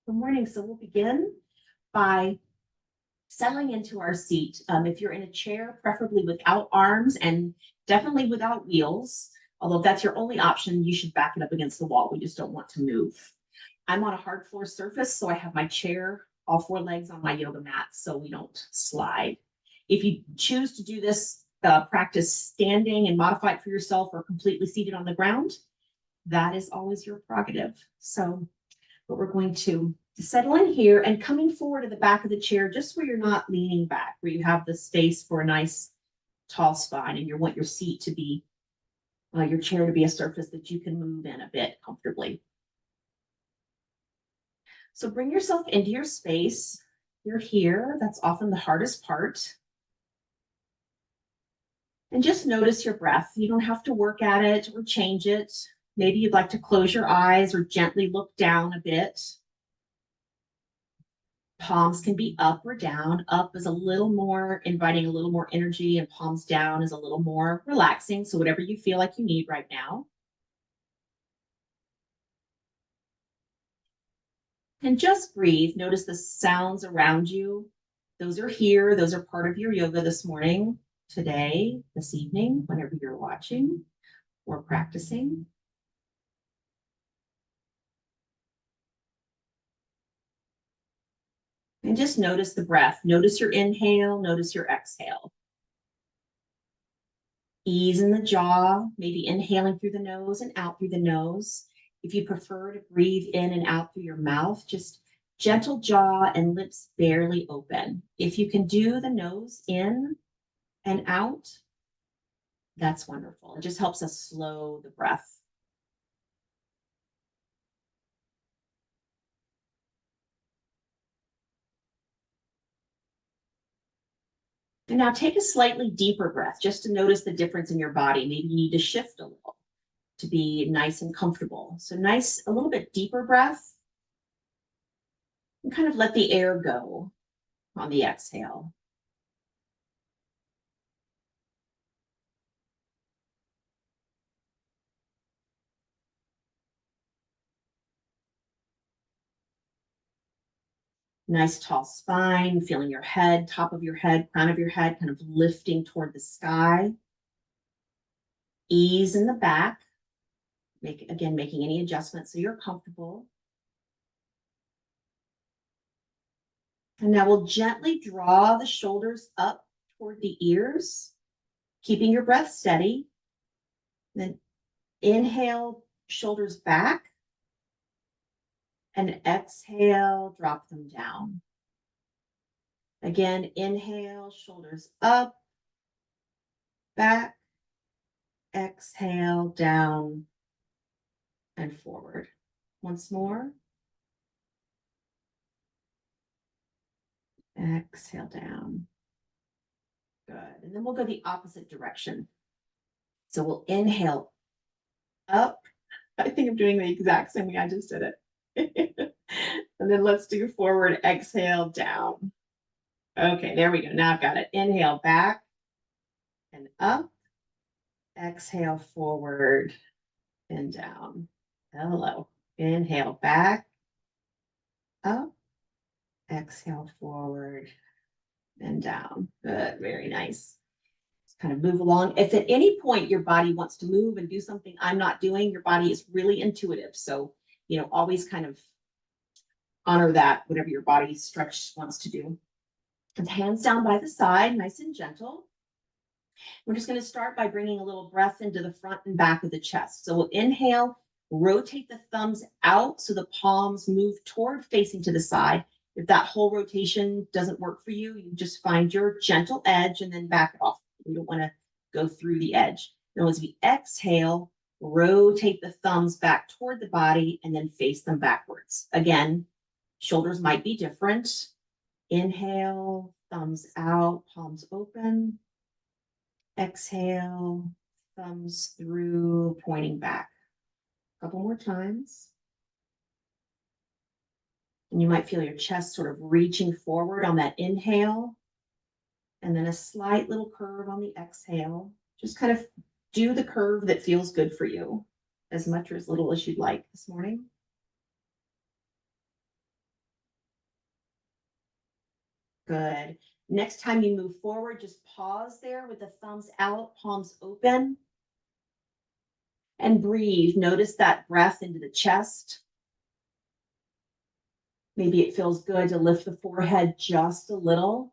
Good morning. So we'll begin by settling into our seat. If you're in a chair, preferably without arms and definitely without wheels, although if that's your only option, you should back it up against the wall. We just don't want to move. I'm on a hard floor surface, so I have my chair, all four legs on my yoga mat, so we don't slide. If you choose to do this practice standing and modify it for yourself or completely seated on the ground, that is always your prerogative. So, but we're going to settle in here and coming forward to the back of the chair, just where you're not leaning back, where you have the space for a nice tall spine, and you want your seat to be, your chair to be a surface that you can move in a bit comfortably. So bring yourself into your space. You're here. That's often the hardest part. And just notice your breath. You don't have to work at it or change it. Maybe you'd like to close your eyes or gently look down a bit. Palms can be up or down. Up is a little more inviting, a little more energy, and palms down is a little more relaxing. So whatever you feel like you need right now. And just breathe. Notice the sounds around you. Those are here. Those are part of your yoga this morning, today, this evening, whenever you're watching or practicing. And just notice the breath. Notice your inhale, notice your exhale. Ease in the jaw, maybe inhaling through the nose and out through the nose. If you prefer to breathe in and out through your mouth, just gentle jaw and lips barely open. If you can do the nose in and out, that's wonderful. It just helps us slow the breath. And now take a slightly deeper breath just to notice the difference in your body. Maybe you need to shift a little to be nice and comfortable. So nice, a little bit deeper breath. And kind of let the air go on the exhale. Nice tall spine, feeling your head, top of your head, crown of your head, kind of lifting toward the sky. Ease in the back. Making any adjustments so you're comfortable. And now we'll gently draw the shoulders up toward the ears, keeping your breath steady. Then inhale, shoulders back. And exhale, drop them down. Again, inhale, shoulders up, back, exhale, down, and forward. Once more. Exhale down. Good. And then we'll go the opposite direction. So we'll inhale up. I think I'm doing the exact same way I just did it. And then let's do forward, exhale, down. Okay, there we go. Now I've got it. Inhale back and up. Exhale forward and down. Hello. Inhale back, up. Exhale forward and down. Good, very nice. Just kind of move along. If at any point your body wants to move and do something I'm not doing, your body is really intuitive. So, always kind of honor that, whatever your body stretch wants to do. And hands down by the side, nice and gentle. We're just going to start by bringing a little breath into the front and back of the chest. So we'll inhale, rotate the thumbs out so the palms move toward facing to the side. If that whole rotation doesn't work for you, you just find your gentle edge and then back it off. We don't want to go through the edge. Now, as we exhale, rotate the thumbs back toward the body and then face them backwards. Again, shoulders might be different. Inhale, thumbs out, palms open. Exhale, thumbs through, pointing back. A couple more times. And you might feel your chest sort of reaching forward on that inhale. And then a slight little curve on the exhale. Just kind of do the curve that feels good for you, as much or as little as you'd like this morning. Good. Next time you move forward, just pause there with the thumbs out, palms open. And breathe. Notice that breath into the chest. Maybe it feels good to lift the forehead just a little.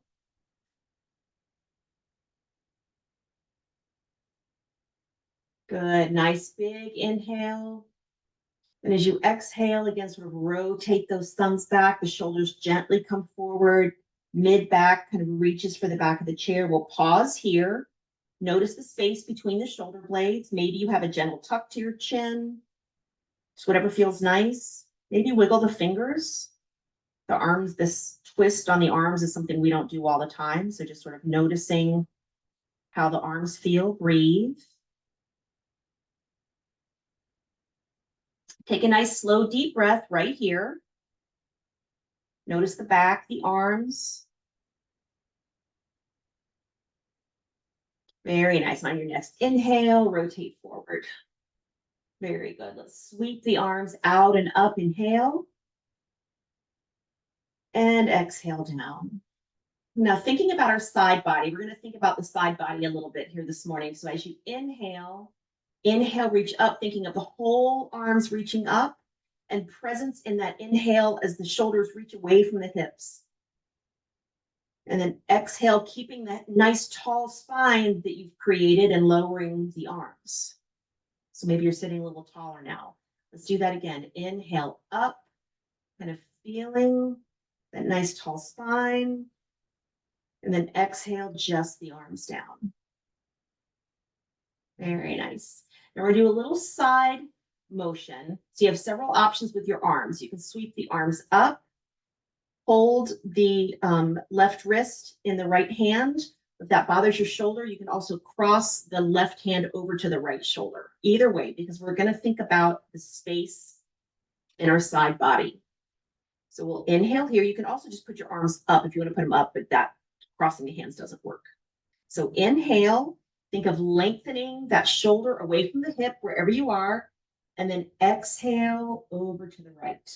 Good. Nice big inhale. And as you exhale, again, sort of rotate those thumbs back. The shoulders gently come forward. Mid back kind of reaches for the back of the chair. We'll pause here. Notice the space between the shoulder blades. Maybe you have a gentle tuck to your chin. Just whatever feels nice. Maybe wiggle the fingers. The arms, this twist on the arms is something we don't do all the time. So just sort of noticing how the arms feel. Breathe. Take a nice slow deep breath right here. Notice the back, the arms. Very nice. On your next inhale, rotate forward. Very good. Let's sweep the arms out and up. Inhale. And exhale down. Now, thinking about our side body, we're going to think about the side body a little bit here this morning. So as you inhale, reach up, thinking of the whole arms reaching up, and presence in that inhale as the shoulders reach away from the hips. And then exhale, keeping that nice tall spine that you've created and lowering the arms. So maybe you're sitting a little taller now. Let's do that again. Inhale up, kind of feeling that nice tall spine. And then exhale, just the arms down. Very nice. Now we're going to do a little side motion. So you have several options with your arms. You can sweep the arms up, hold the left wrist in the right hand. If that bothers your shoulder, you can also cross the left hand over to the right shoulder. Either way, because we're going to think about the space in our side body. So we'll inhale here. You can also just put your arms up if you want to put them up, but that crossing the hands doesn't work. So inhale, think of lengthening that shoulder away from the hip wherever you are, and then exhale over to the right.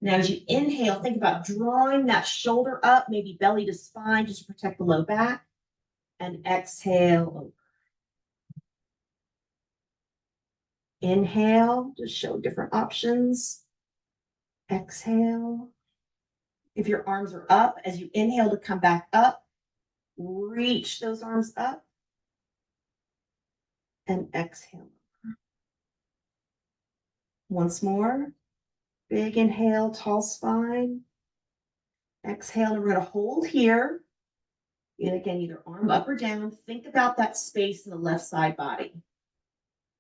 Now, as you inhale, think about drawing that shoulder up, maybe belly to spine, just to protect the low back, and exhale over. Inhale, just show different options. Exhale. If your arms are up, as you inhale to come back up, reach those arms up and exhale. Once more, big inhale, tall spine. Exhale, and we're going to hold here. And again, either arm up or down. Think about that space in the left side body.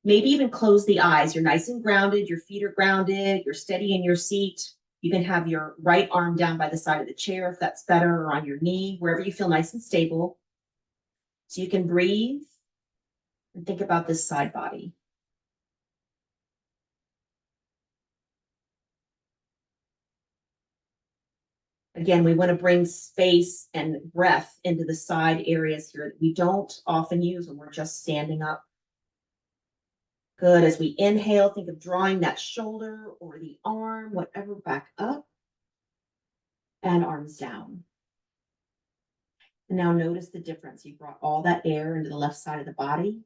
Maybe even close the eyes. You're nice and grounded. Your feet are grounded. You're steady in your seat. You can have your right arm down by the side of the chair if that's better, or on your knee, wherever you feel nice and stable. So you can breathe and think about this side body. Again, we want to bring space and breath into the side areas here that we don't often use when we're just standing up. Good. As we inhale, think of drawing that shoulder or the arm, whatever, back up and arms down. And now notice the difference. You brought all that air into the left side of the body.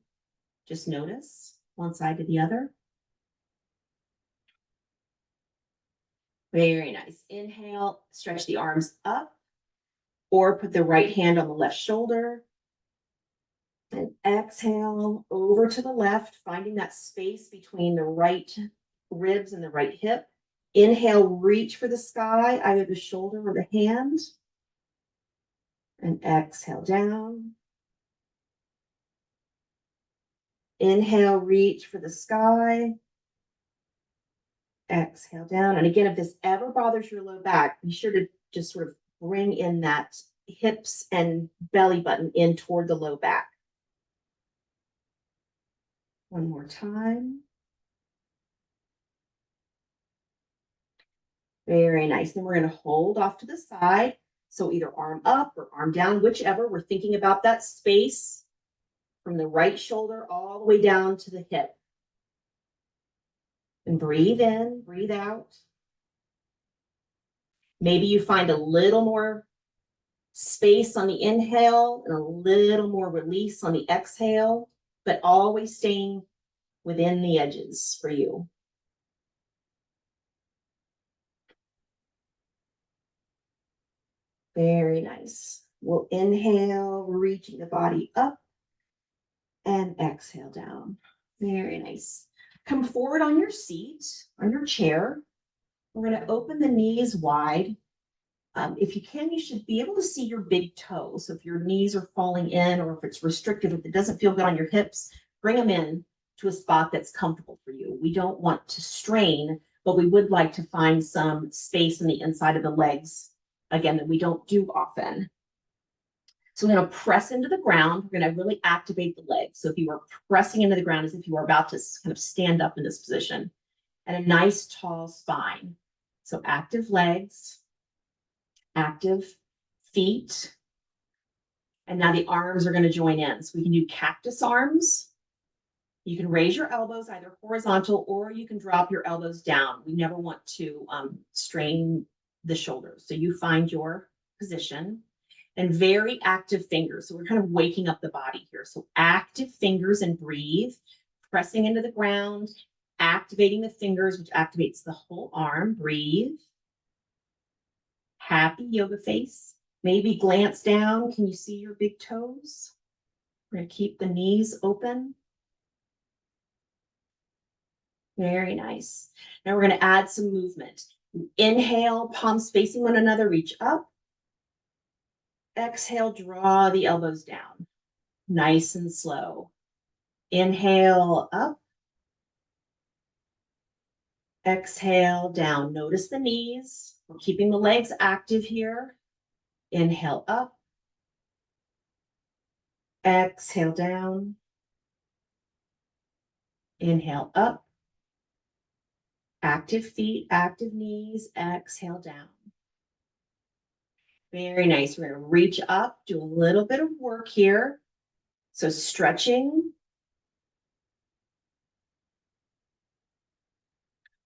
Just notice one side to the other. Very nice. Inhale, stretch the arms up, or put the right hand on the left shoulder. And exhale over to the left, finding that space between the right ribs and the right hip. Inhale, reach for the sky, either the shoulder or the hand. And exhale down. Inhale, reach for the sky. Exhale down. And again, if this ever bothers your low back, be sure to just sort of bring in that hips and belly button in toward the low back. One more time. Very nice. Then we're going to hold off to the side. So either arm up or arm down, whichever. We're thinking about that space from the right shoulder all the way down to the hip. And breathe in, breathe out. Maybe you find a little more space on the inhale and a little more release on the exhale, but always staying within the edges for you. Very nice. We'll inhale, reaching the body up, and exhale down. Very nice. Come forward on your seat, on your chair. We're going to open the knees wide. If you can, you should be able to see your big toe. So if your knees are falling in, or if it's restricted, if it doesn't feel good on your hips, bring them in to a spot that's comfortable for you. We don't want to strain, but we would like to find some space on the inside of the legs, again, that we don't do often. So we're going to press into the ground. We're going to really activate the legs. So if you are pressing into the ground as if you are about to kind of stand up in this position, and a nice tall spine. So active legs, active feet. And now the arms are going to join in. So we can do cactus arms. You can raise your elbows either horizontal, or you can drop your elbows down. We never want to strain the shoulders. So you find your position. And very active fingers. So we're kind of waking up the body here. So active fingers and breathe, pressing into the ground, activating the fingers, which activates the whole arm. Breathe. Happy yoga face. Maybe glance down. Can you see your big toes? We're going to keep the knees open. Very nice. Now we're going to add some movement. Inhale, palms facing one another, reach up. Exhale, draw the elbows down. Nice and slow. Inhale, up. Exhale, down. Notice the knees. We're keeping the legs active here. Inhale, up. Exhale, down. Inhale, up. Active feet, active knees. Exhale, down. Very nice. We're going to reach up, do a little bit of work here. So stretching.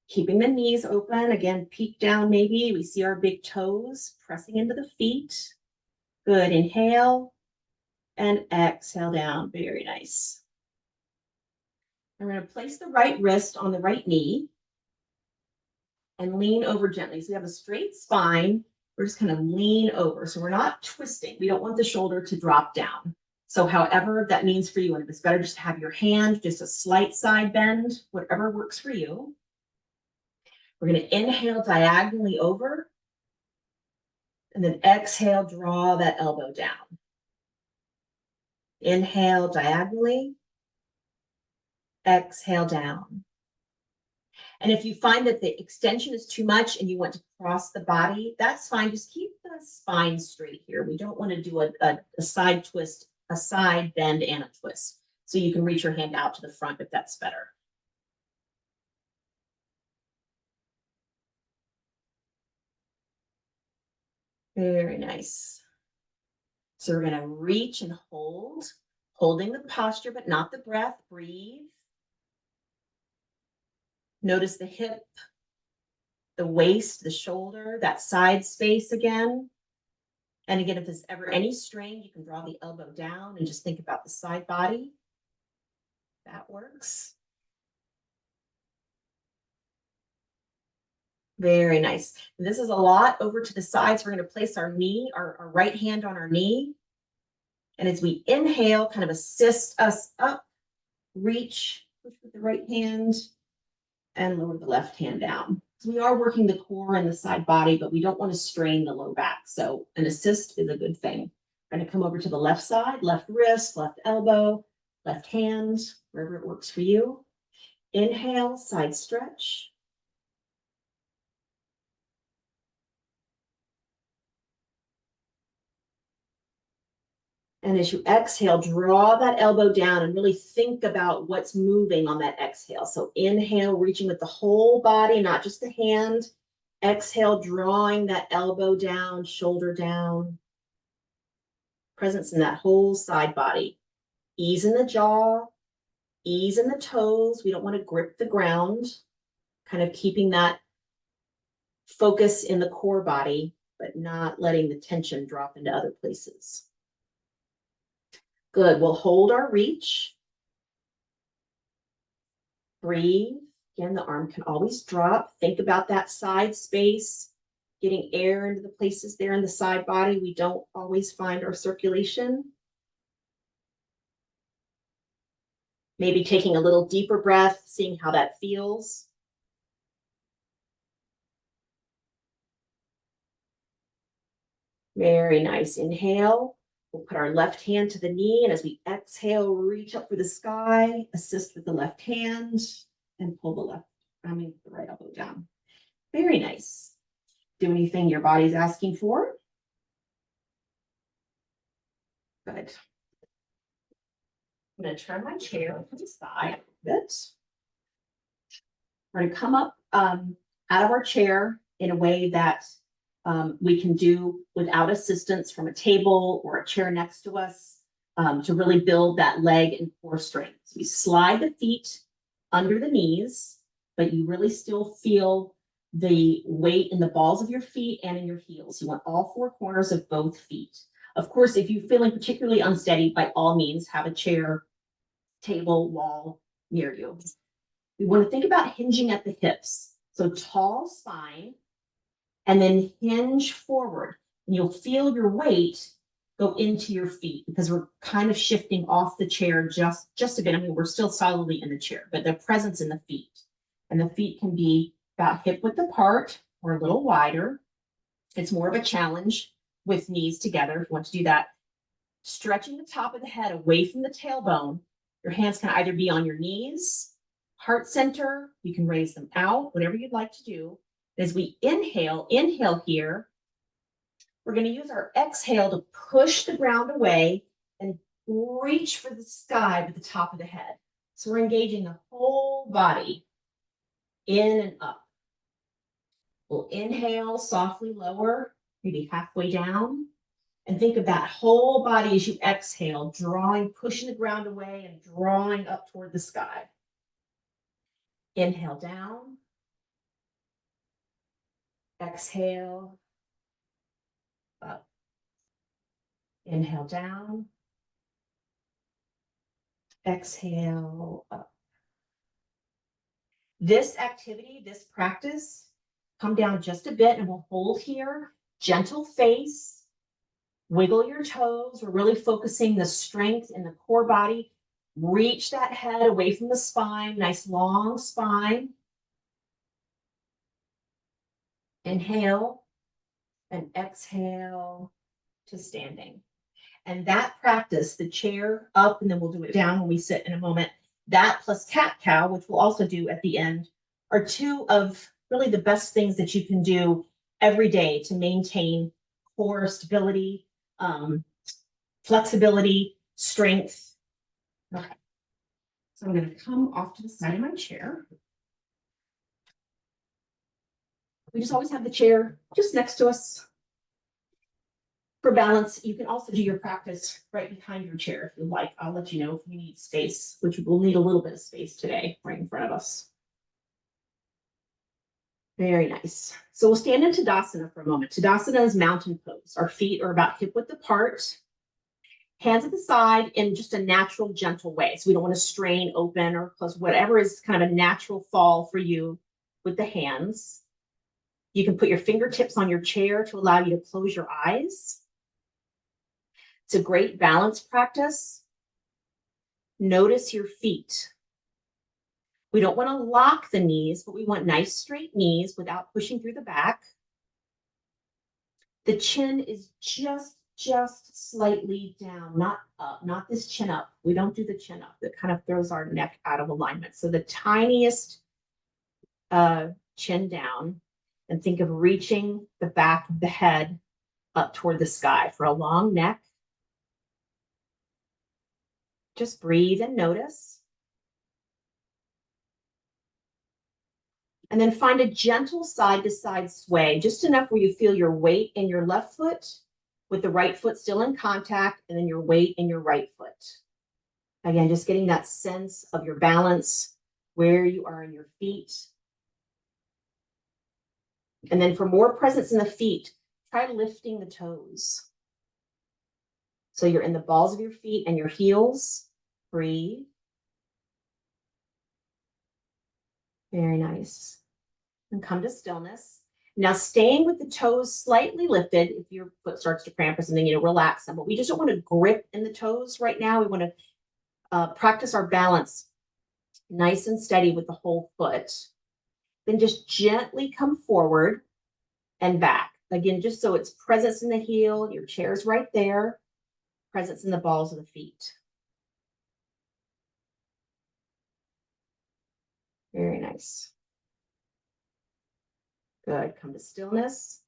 Keeping the knees open. Again, peek down maybe. We see our big toes pressing into the feet. Good. Inhale and exhale down. Very nice. I'm going to place the right wrist on the right knee and lean over gently. So we have a straight spine. We're just kind of lean over. So we're not twisting. We don't want the shoulder to drop down. So however that means for you, and if it's better just to have your hand, just a slight side bend, whatever works for you. We're going to inhale diagonally over, and then exhale, draw that elbow down. Inhale diagonally, exhale down. And if you find that the extension is too much and you want to cross the body, that's fine. Just keep the spine straight here. We don't want to do a side twist, a side bend, and a twist. So you can reach your hand out to the front if that's better. Very nice. So we're going to reach and hold, holding the posture, but not the breath. Breathe. Notice the hip, the waist, the shoulder, that side space again. And again, if there's ever any strain, you can draw the elbow down and just think about the side body. That works. Very nice. And this is a lot over to the sides. We're going to place our knee, our right hand on our knee. And as we inhale, kind of assist us up, reach, push with the right hand, and lower the left hand down. So we are working the core and the side body, but we don't want to strain the low back. So an assist is a good thing. We're going to come over to the left side, left wrist, left elbow, left hand, wherever it works for you. Inhale, side stretch. And as you exhale, draw that elbow down and really think about what's moving on that exhale. So inhale, reaching with the whole body, not just the hand. Exhale, drawing that elbow down, shoulder down. Presence in that whole side body. Ease in the jaw, ease in the toes. We don't want to grip the ground. Kind of keeping that focus in the core body, but not letting the tension drop into other places. Good. We'll hold our reach. Breathe. Again, the arm can always drop. Think about that side space, getting air into the places there in the side body. We don't always find our circulation. Maybe taking a little deeper breath, seeing how that feels. Very nice. Inhale. We'll put our left hand to the knee, and as we exhale, reach up for the sky, assist with the left hand, and pull the right elbow down. Very nice. Do anything your body's asking for. Good. I'm going to turn my chair to the side a bit. We're going to come up out of our chair in a way that we can do without assistance from a table or a chair next to us to really build that leg and core strength. So you slide the feet under the knees, but you really still feel the weight in the balls of your feet and in your heels. You want all four corners of both feet. Of course, if you're feeling particularly unsteady, by all means, have a chair, table, wall near you. We want to think about hinging at the hips. So tall spine, and then hinge forward. And you'll feel your weight go into your feet because we're kind of shifting off the chair just a bit. I mean, we're still solidly in the chair, but the presence in the feet. And the feet can be about hip width apart or a little wider. It's more of a challenge with knees together if you want to do that. Stretching the top of the head away from the tailbone. Your hands can either be on your knees, heart center, you can raise them out, whatever you'd like to do. As we inhale here, we're going to use our exhale to push the ground away and reach for the sky with the top of the head. So we're engaging the whole body in and up. We'll inhale, softly lower, maybe halfway down. And think of that whole body as you exhale, pushing the ground away and drawing up toward the sky. Inhale down. Exhale. Up. Inhale down. Exhale up. This activity, this practice, come down just a bit and we'll hold here. Gentle face. Wiggle your toes. We're really focusing the strength in the core body. Reach that head away from the spine. Nice long spine. Inhale and exhale to standing. And that practice, the chair up, and then we'll do it down when we sit in a moment, that plus cat-cow, which we'll also do at the end, are two of really the best things that you can do every day to maintain core stability, flexibility, strength. Okay. So I'm going to come off to the side of my chair. We just always have the chair just next to us. For balance, you can also do your practice right behind your chair if you like. I'll let you know if you need space, which we'll need a little bit of space today right in front of us. Very nice. So we'll stand in Tadasana for a moment. Tadasana is mountain pose. Our feet are about hip width apart. Hands at the side in just a natural, gentle way. So we don't want to strain, open, or close, whatever is kind of a natural fall for you with the hands. You can put your fingertips on your chair to allow you to close your eyes. It's a great balance practice. Notice your feet. We don't want to lock the knees, but we want nice straight knees without pushing through the back. The chin is just slightly down, not up, not this chin up. We don't do the chin up. That kind of throws our neck out of alignment. So the tiniest chin down, and think of reaching the back of the head up toward the sky for a long neck. Just breathe and notice. And then find a gentle side-to-side sway, just enough where you feel your weight in your left foot with the right foot still in contact, and then your weight in your right foot. Again, just getting that sense of your balance, where you are in your feet. And then for more presence in the feet, try lifting the toes. So you're in the balls of your feet and your heels. Breathe. Very nice. And come to stillness. Now staying with the toes slightly lifted. If your foot starts to cramp or something, relax them. But we just don't want to grip in the toes right now. We want to practice our balance nice and steady with the whole foot. Then just gently come forward and back. Again, just so it's presence in the heel, your chair's right there, presence in the balls of the feet. Very nice. Good, come to stillness.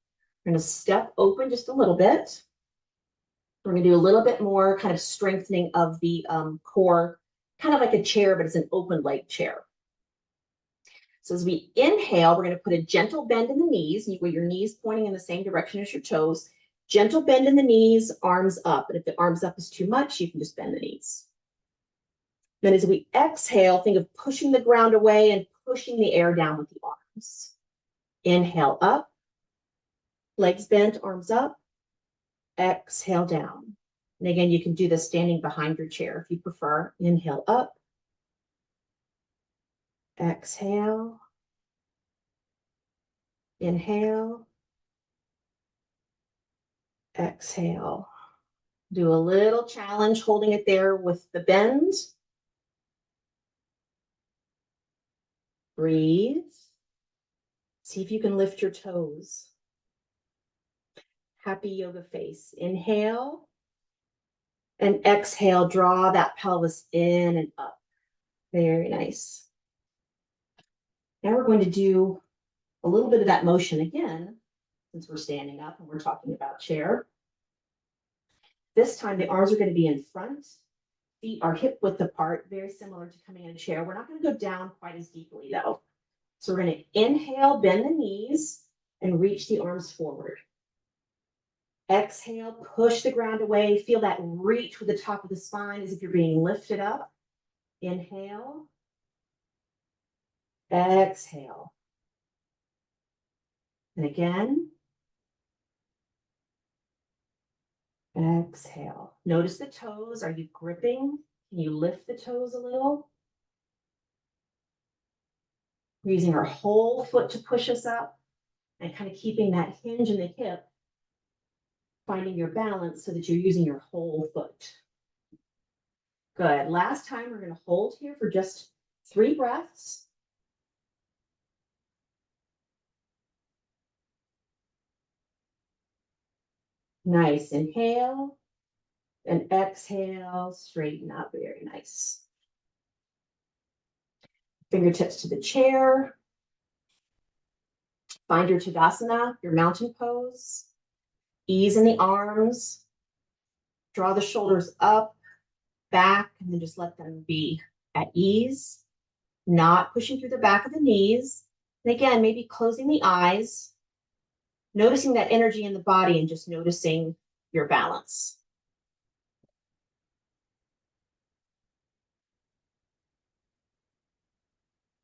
We're gonna step open just a little bit. We're gonna do a little bit more kind of strengthening of the core, kind of like a chair, but it's an open leg chair. So as we inhale, we're going to put a gentle bend in the knees, with your knees pointing in the same direction as your toes. Gentle bend in the knees, arms up. And if the arms up is too much, you can just bend the knees. Then as we exhale, think of pushing the ground away and pushing the air down with the arms. Inhale up, legs bent, arms up. Exhale down. And again, you can do this standing behind your chair if you prefer. Inhale up. Exhale. Inhale. Exhale. Do a little challenge holding it there with the bend. Breathe. See if you can lift your toes. Happy yoga face. Inhale. And exhale, draw that pelvis in and up. Very nice. Now we're going to do a little bit of that motion again, since we're standing up and we're talking about chair. This time the arms are going to be in front. Feet are hip width apart, very similar to coming in a chair. We're not going to go down quite as deeply though. So we're going to inhale, bend the knees, and reach the arms forward. Exhale, push the ground away. Feel that reach with the top of the spine as if you're being lifted up. Inhale. Exhale. And again. Exhale. Notice the toes. Are you gripping? Can you lift the toes a little? We're using our whole foot to push us up and kind of keeping that hinge in the hip, finding your balance so that you're using your whole foot. Good. Last time, we're going to hold here for just 3 breaths. Nice. Inhale and exhale, straighten up. Very nice. Fingertips to the chair. Find your Tadasana, your mountain pose. Ease in the arms. Draw the shoulders up, back, and then just let them be at ease. Not pushing through the back of the knees. And again, maybe closing the eyes. Noticing that energy in the body and just noticing your balance.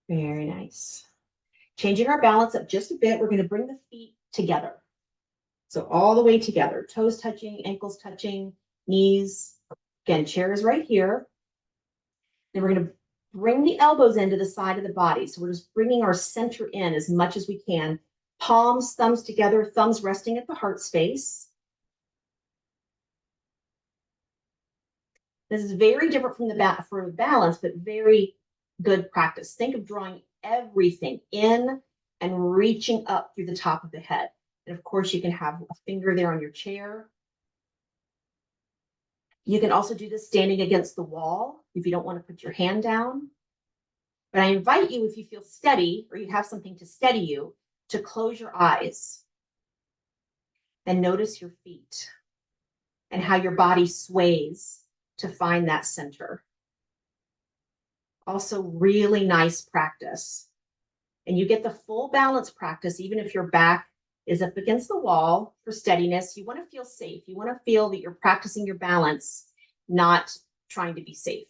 Very nice. Changing our balance up just a bit, we're going to bring the feet together. So all the way together, toes touching, ankles touching, knees. Again, chair is right here. Then we're going to bring the elbows into the side of the body. So we're just bringing our center in as much as we can. Palms, thumbs together, thumbs resting at the heart space. This is very different from the for balance, but very good practice. Think of drawing everything in and reaching up through the top of the head. And of course, you can have a finger there on your chair. You can also do this standing against the wall if you don't want to put your hand down. But I invite you, if you feel steady or you have something to steady you, to close your eyes and notice your feet and how your body sways to find that center. Also, really nice practice. And you get the full balance practice, even if your back is up against the wall for steadiness. You want to feel safe. You want to feel that you're practicing your balance, not trying to be safe.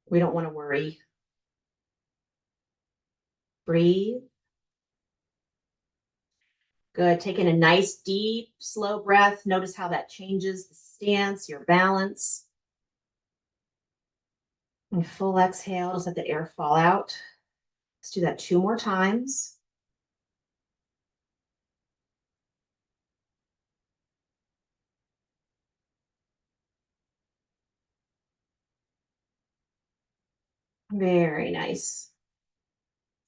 We don't want to worry. Breathe. Good. Take in a nice, deep, slow breath. Notice how that changes the stance, your balance. And full exhale, just let the air fall out. Let's do that 2 more times. Very nice.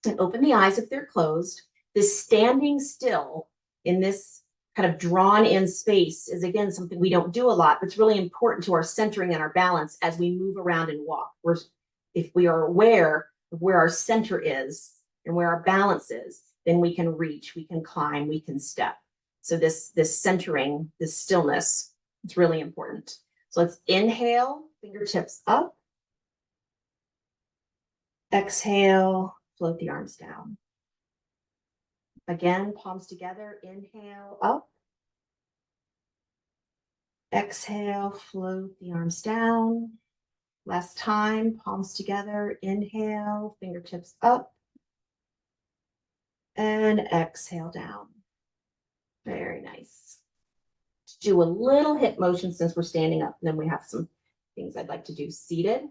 And open the eyes if they're closed. This standing still in this kind of drawn in space is, again, something we don't do a lot, but it's really important to our centering and our balance as we move around and walk. If we are aware of where our center is and where our balance is, then we can reach, we can climb, we can step. So this centering, this stillness, it's really important. So let's inhale, fingertips up. Exhale, float the arms down. Again, palms together, inhale up. Exhale, float the arms down. Last time, palms together, inhale, fingertips up. And exhale down. Very nice. Do a little hip motion since we're standing up, and then we have some things I'd like to do seated.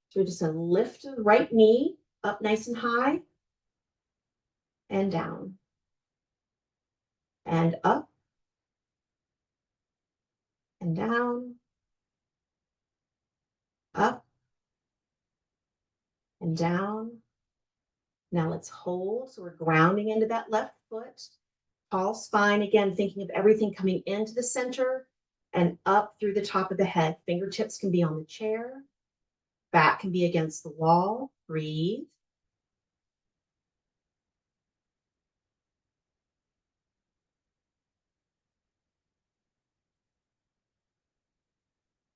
So we're just gonna lift the right knee up nice and high and down and up and down, up and down. Now let's hold. So we're grounding into that left foot. Tall spine, again, thinking of everything coming into the center and up through the top of the head. Fingertips can be on the chair. Back can be against the wall. Breathe.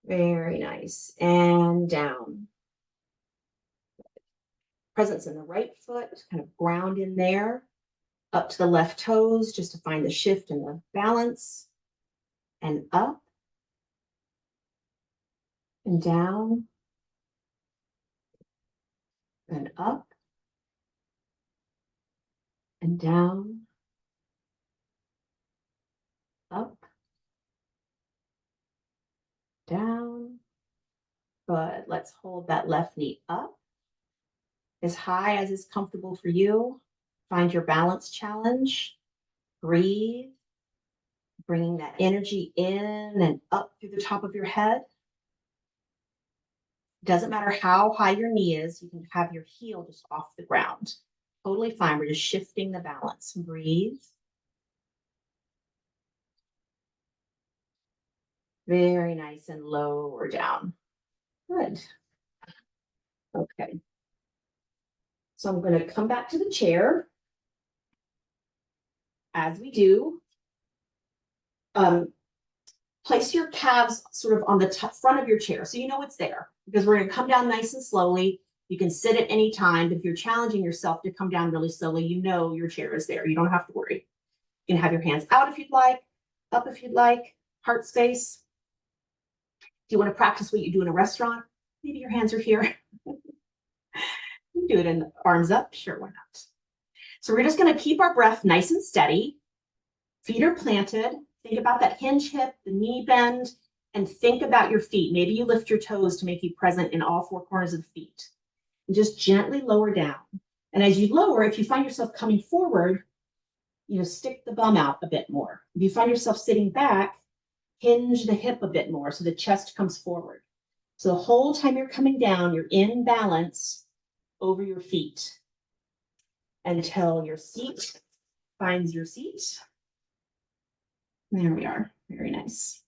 Very nice. And down. Presence in the right foot, kind of ground in there. Up to the left toes, just to find the shift and the balance. And up. And down. And up. And down. Up. Down. Good. Let's hold that left knee up as high as is comfortable for you. Find your balance challenge. Breathe, bringing that energy in and up through the top of your head. Doesn't matter how high your knee is, you can have your heel just off the ground. Totally fine. We're just shifting the balance. Breathe. Very nice, and lower down. Good. Okay. So I'm going to come back to the chair. As we do, place your calves sort of on the front of your chair so you know it's there, because we're going to come down nice and slowly. You can sit at any time, but if you're challenging yourself to come down really slowly, you know your chair is there. You don't have to worry. You can have your hands out if you'd like, up if you'd like, heart space. Do you want to practice what you do in a restaurant? Maybe your hands are here. You can do it in the arms up. Sure, why not? So we're just going to keep our breath nice and steady. Feet are planted. Think about that hinge hip, the knee bend, and think about your feet. Maybe you lift your toes to make you present in all 4 corners of the feet. And just gently lower down. And as you lower, if you find yourself coming forward, stick the bum out a bit more. If you find yourself sitting back, hinge the hip a bit more so the chest comes forward. So the whole time you're coming down, you're in balance over your feet until your seat finds your seat. There we are. Very nice.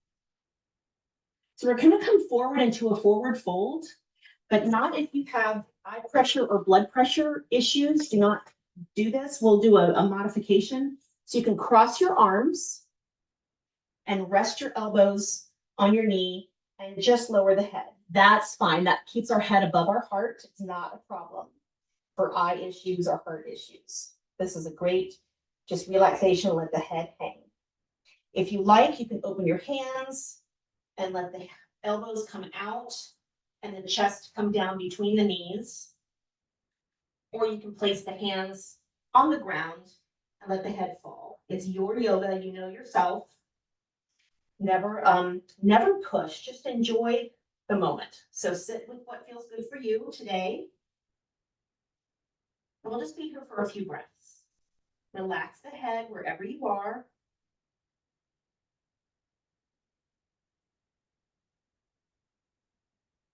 So we're going to come forward into a forward fold, but not if you have eye pressure or blood pressure issues. Do not do this. We'll do a modification. So you can cross your arms and rest your elbows on your knee and just lower the head. That's fine. That keeps our head above our heart. It's not a problem for eye issues or heart issues. This is a great just relaxation. Let the head hang. If you like, you can open your hands and let the elbows come out and the chest come down between the knees. Or you can place the hands on the ground and let the head fall. It's your yoga, you know yourself. Never push, just enjoy the moment. So sit with what feels good for you today. And we'll just be here for a few breaths. Relax the head wherever you are.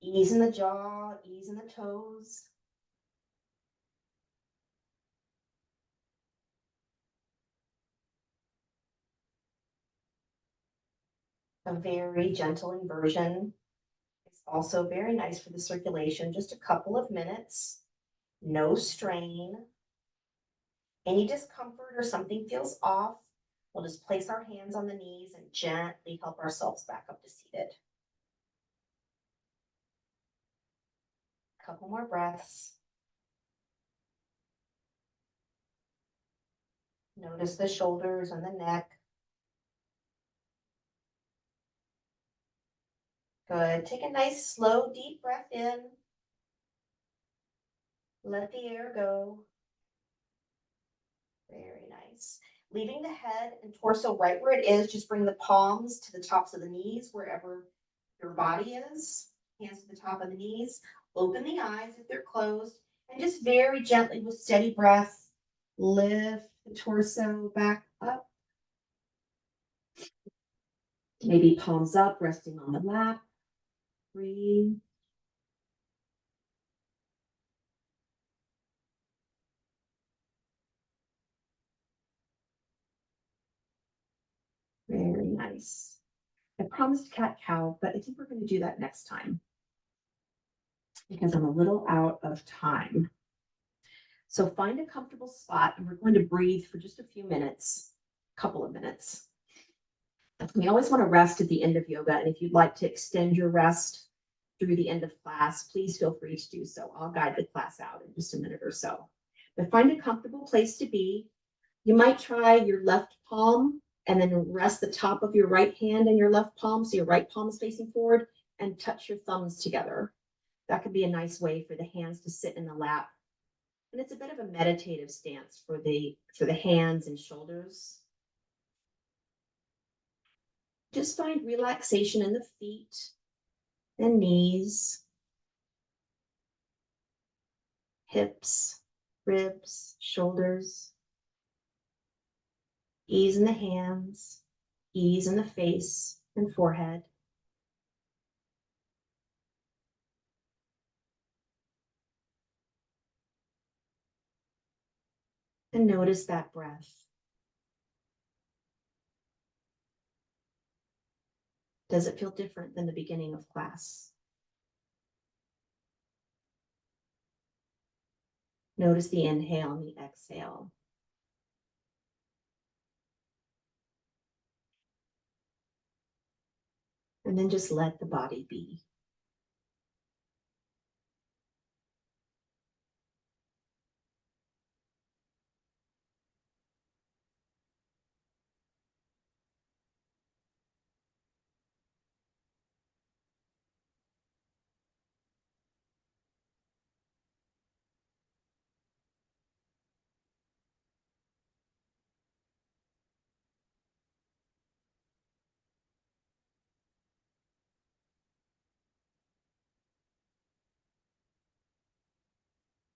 Ease in the jaw, ease in the toes. A very gentle inversion. It's also very nice for the circulation, just a couple of minutes, no strain. Any discomfort or something feels off, we'll just place our hands on the knees and gently help ourselves back up to seated. Couple more breaths. Notice the shoulders and the neck. Good. Take a nice, slow, deep breath in. Let the air go. Very nice. Leaving the head and torso right where it is, just bring the palms to the tops of the knees, wherever your body is. Hands to the top of the knees. Open the eyes if they're closed. And just very gently with steady breath, lift the torso back up. Maybe palms up, resting on the lap. Breathe. Very nice. I promised cat-cow, but I think we're going to do that next time because I'm a little out of time. So find a comfortable spot and we're going to breathe for just a few minutes, a couple of minutes. We always want to rest at the end of yoga, and if you'd like to extend your rest through the end of class, please feel free to do so. I'll guide the class out in just a minute or so. But find a comfortable place to be. You might try your left palm and then rest the top of your right hand in your left palm, so your right palm is facing forward, and touch your thumbs together. That could be a nice way for the hands to sit in the lap. And it's a bit of a meditative stance for the hands and shoulders. Just find relaxation in the feet and knees, hips, ribs, shoulders. Ease in the hands, ease in the face and forehead. And notice that breath. Does it feel different than the beginning of class? Notice the inhale and the exhale. And then just let the body be.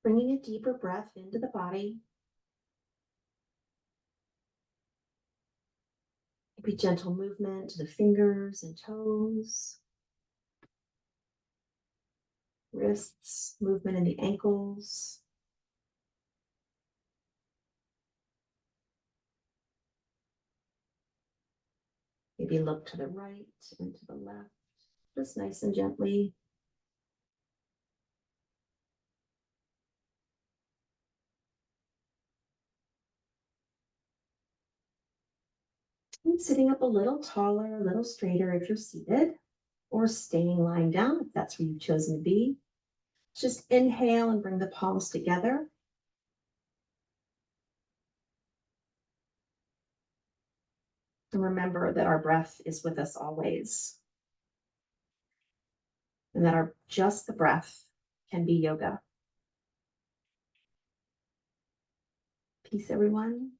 Bringing a deeper breath into the body. Maybe gentle movement to the fingers and toes. Wrists, movement in the ankles. Maybe look to the right and to the left, just nice and gently. And sitting up a little taller, a little straighter if you're seated, or staying lying down if that's where you've chosen to be. Just inhale and bring the palms together. And remember that our breath is with us always. And that just the breath can be yoga. Peace, everyone.